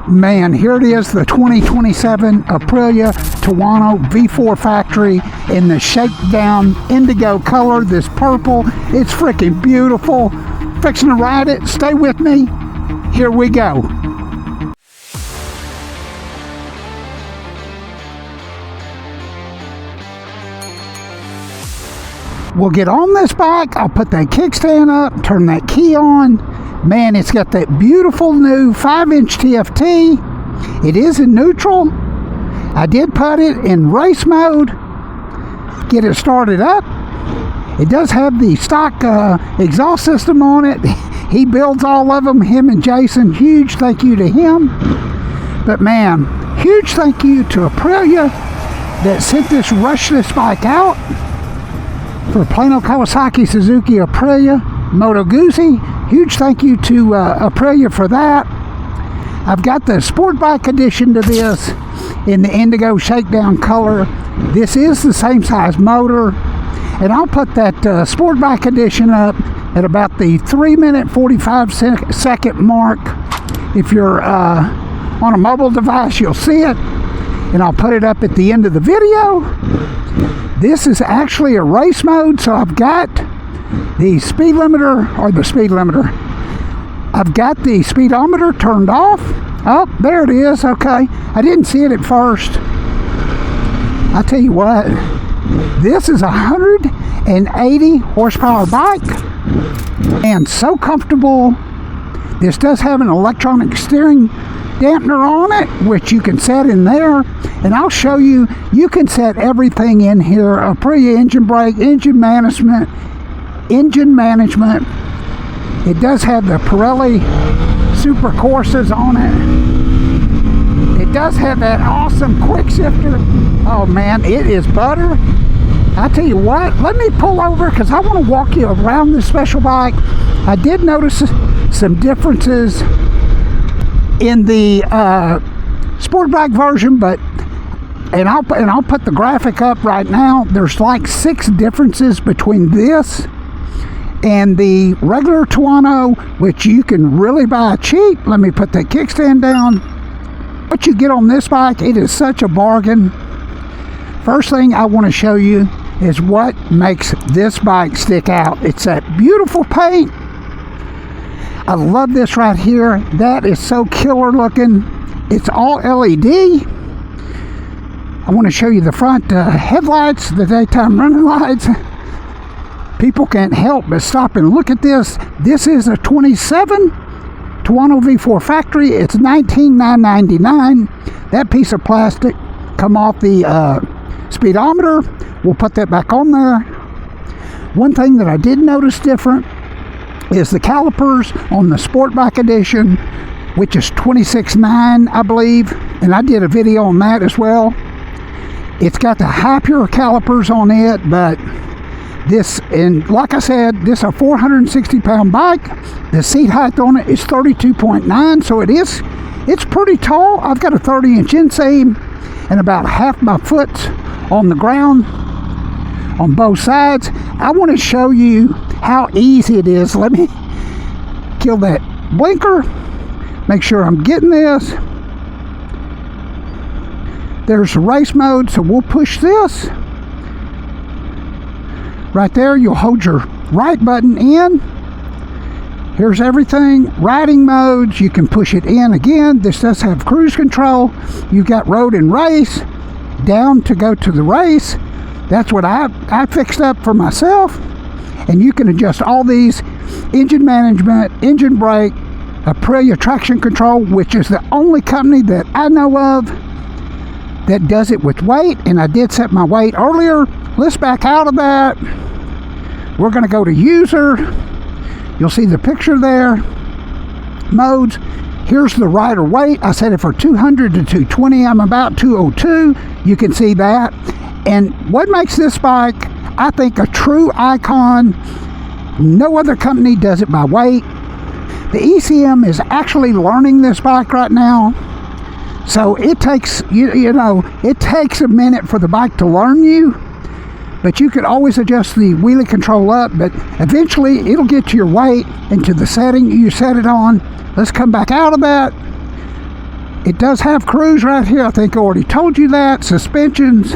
Man, here it is, the 2027 Aprilia Tuono V4 Factory in the shakedown indigo color, this purple. It's freaking beautiful. Fixing to ride it. Stay with me. Here we go. We'll get on this bike. I'll put that kickstand up, turn that key on. Man, it's got that beautiful new 5-inch TFT. It is in neutral. I did put it in race mode. Get it started up. It does have the stock exhaust system on it. He builds all of them, him and Jason. Huge thank you to him. But man, huge thank you to Aprilia that sent this, rushed this bike out. For Plano, Kawasaki, Suzuki, Aprilia, Moto Guzzi. Huge thank you to Aprilia for that. I've got the sport bike edition to this in the indigo shakedown color. This is the same size motor, and I'll put that sport bike edition up at about the 3-minute 45-second mark. If you're on a mobile device, you'll see it, and I'll put it up at the end of the video. This is actually a race mode, so I've got the speed limiter, or the speed limiter. I've got the speedometer turned off. Oh, there it is. Okay. I didn't see it at first. I'll tell you what, this is a 180 horsepower bike and so comfortable. This does have an electronic steering dampener on it, which you can set in there, and I'll show you. You can set everything in here. Aprilia engine brake, engine management. It does have the Pirelli super courses on it. It does have that awesome quickshifter. Oh man, it is butter. I tell you what, let me pull over because I want to walk you around this special bike. I did notice some differences in the sport bike version, but and I'll put the graphic up right now. There's like 6 differences between this and the regular Tuono, which you can really buy cheap. Let me put that kickstand down. What you get on this bike, it is such a bargain. First thing I want to show you is what makes this bike stick out. It's that beautiful paint. I love this right here. That is so killer looking. It's all LED. I want to show you the front headlights, the daytime running lights. People can't help but stop and look at this. This is a 27 Tuono V4 Factory. It's $19,999. That piece of plastic come off the speedometer. We'll put that back on there. One thing that I did notice different is the calipers on the sport bike edition, which is $26,900, I believe, and I did a video on that as well. It's got the high-pure calipers on it, but this, and like I said, this is a 460-pound bike. The seat height on it is 32.9, so it's pretty tall. I've got a 30-inch inseam and about half my foot on the ground on both sides. I want to show you how easy it is. Let me kill that blinker. Make sure I'm getting this. There's race mode, so we'll push this. Right there, you'll hold your right button in. Here's everything. Riding modes, you can push it in again. This does have cruise control. You've got road and race. Down to go to the race. That's what I fixed up for myself. And you can adjust all these. Engine management, engine brake, Aprilia traction control, which is the only company that I know of that does it with weight. And I did set my weight earlier. Let's back out of that. We're going to go to user. You'll see the picture there. Modes. Here's the rider weight. I set it for 200 to 220. I'm about 202. You can see that. And what makes this bike, I think, a true icon, no other company does it by weight. The ECM is actually learning this bike right now. So it takes, it takes a minute for the bike to learn you. But you could always adjust the wheelie control up, but eventually it'll get to your weight and to the setting you set it on. Let's come back out of that. It does have cruise right here. I think I already told you that. Suspensions,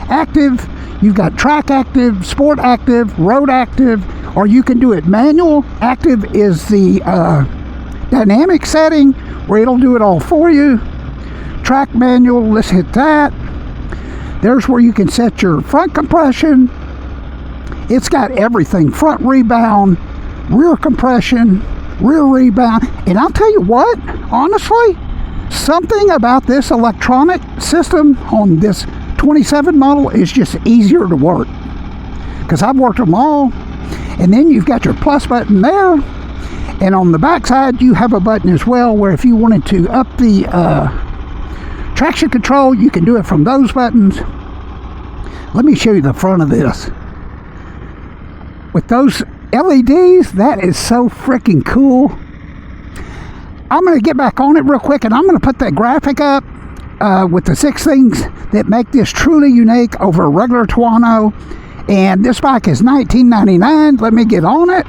active. You've got track active, sport active, road active, or you can do it manual. Active is the dynamic setting where it'll do it all for you. Track manual, let's hit that. There's where you can set your front compression. It's got everything. Front rebound, rear compression, rear rebound. And I'll tell you what, honestly, something about this electronic system on this 27 model is just easier to work, because I've worked them all. And then you've got your plus button there, and on the back side you have a button as well where if you wanted to up the traction control, you can do it from those buttons. Let me show you the front of this with those LEDs. That is so freaking cool. I'm going to get back on it real quick, and I'm going to put that graphic up with the 6 things that make this truly unique over a regular Tuono. And this bike is $19.99. Let me get on it.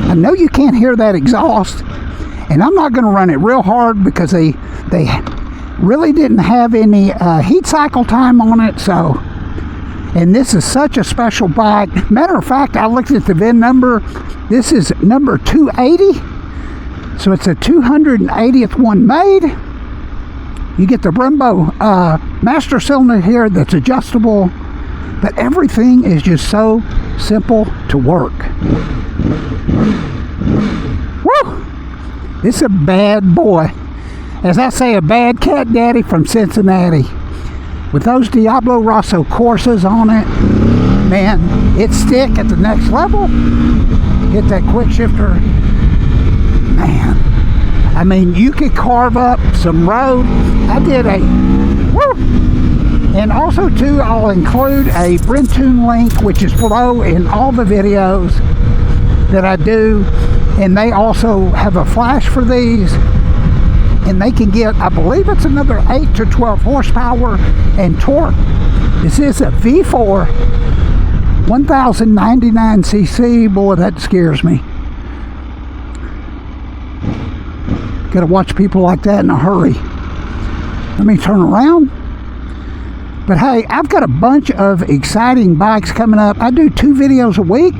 I know you can't hear that exhaust, and I'm not going to run it real hard because they really didn't have any heat cycle time on it. So, and this is such a special bike. Matter of fact, I looked at the VIN number. This is number 280, so it's a 280th one made. You get the Brembo master cylinder here that's adjustable, but everything is just so simple to work. Woo! This is a bad boy. As I say, a bad cat daddy from Cincinnati. With those Diablo Rosso Corsas on it, man, it's stick at the next level. Hit that quick shifter. Man, I mean, you could carve up some road. I did a, woo! And also too, I'll include a Brentoon link, which is below in all the videos that I do. And they also have a flash for these. And they can get, I believe it's another 8 to 12 horsepower and torque. This is a V4 1099cc. Boy, that scares me. Gotta watch people like that in a hurry. Let me turn around. But hey, I've got a bunch of exciting bikes coming up. I do 2 videos a week,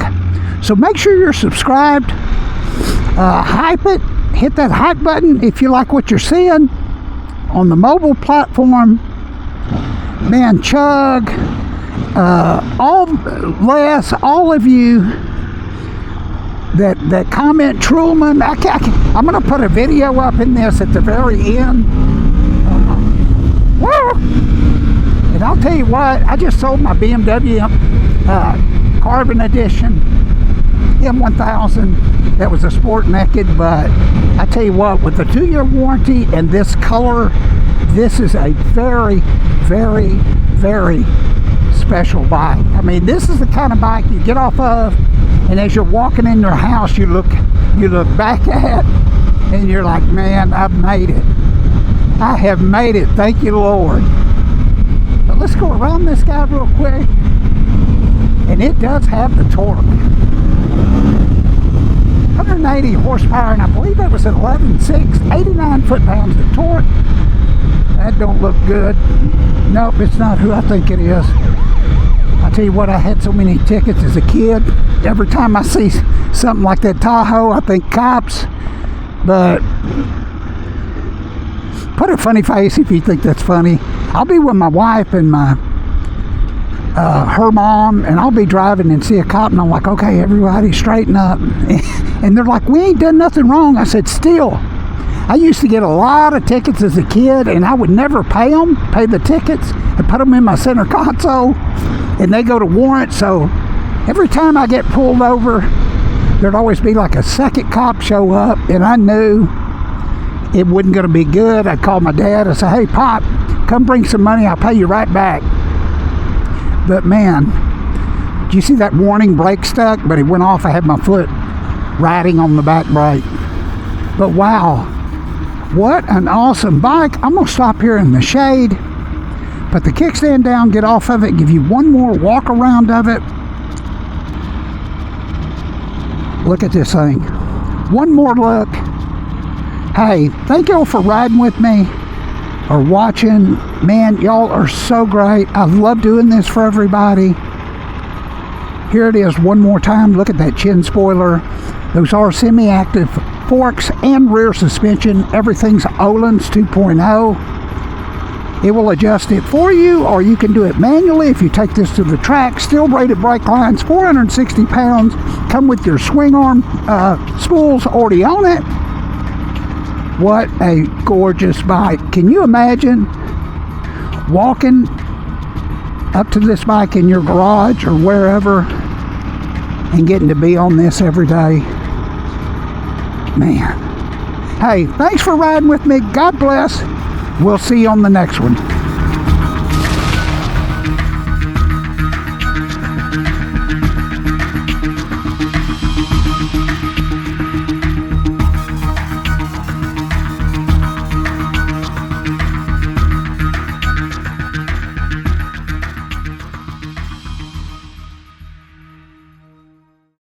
so make sure you're subscribed. Hype it. Hit that hype button if you like what you're seeing on the mobile platform. Man, Chug, all of you that comment, Truman, I'm going to put a video up in this at the very end. Woo! And I'll tell you what, I just sold my BMW Carbon Edition M1000. That was a sport naked, but I tell you what, with the 2-year warranty and this color, this is a very, very, very special bike. I mean, this is the kind of bike you get off of, and as you're walking in your house, you look back at, and you're like, man, I've made it. I have made it. Thank you, Lord. But let's go around this guy real quick. And it does have the torque. 180 horsepower, and I believe that was an 11.6, 89 foot-pounds of torque. That don't look good. Nope, it's not who I think it is. I tell you what, I had so many tickets as a kid. Every time I see something like that Tahoe, I think cops. But put a funny face if you think that's funny. I'll be with my wife and her mom, and I'll be driving and see a cop, and I'm like, okay, everybody straighten up. And they're like, we ain't done nothing wrong. I said, still, I used to get a lot of tickets as a kid, and I would never pay the tickets, and put them in my center console, and they go to warrant. So every time I get pulled over, there'd always be like a second cop show up, and I knew it wasn't going to be good. I'd call my dad and say, hey, Pop, come bring some money, I'll pay you right back. But man, did you see that warning brake stuck? But it went off. I had my foot riding on the back brake. But wow, what an awesome bike. I'm going to stop here in the shade, put the kickstand down, get off of it, give you one more walk around of it. Look at this thing. One more look. Hey, thank y'all for riding with me or watching. Man, y'all are so great. I love doing this for everybody. Here it is one more time. Look at that chin spoiler. Those are semi-active forks and rear suspension. Everything's Öhlins 2.0. It will adjust it for you, or you can do it manually if you take this to the track. Steel braided brake lines, 460 pounds. Come with your swing arm spools already on it. What a gorgeous bike. Can you imagine walking up to this bike in your garage or wherever and getting to be on this every day? Man. Hey, thanks for riding with me. God bless. We'll see you on the next one.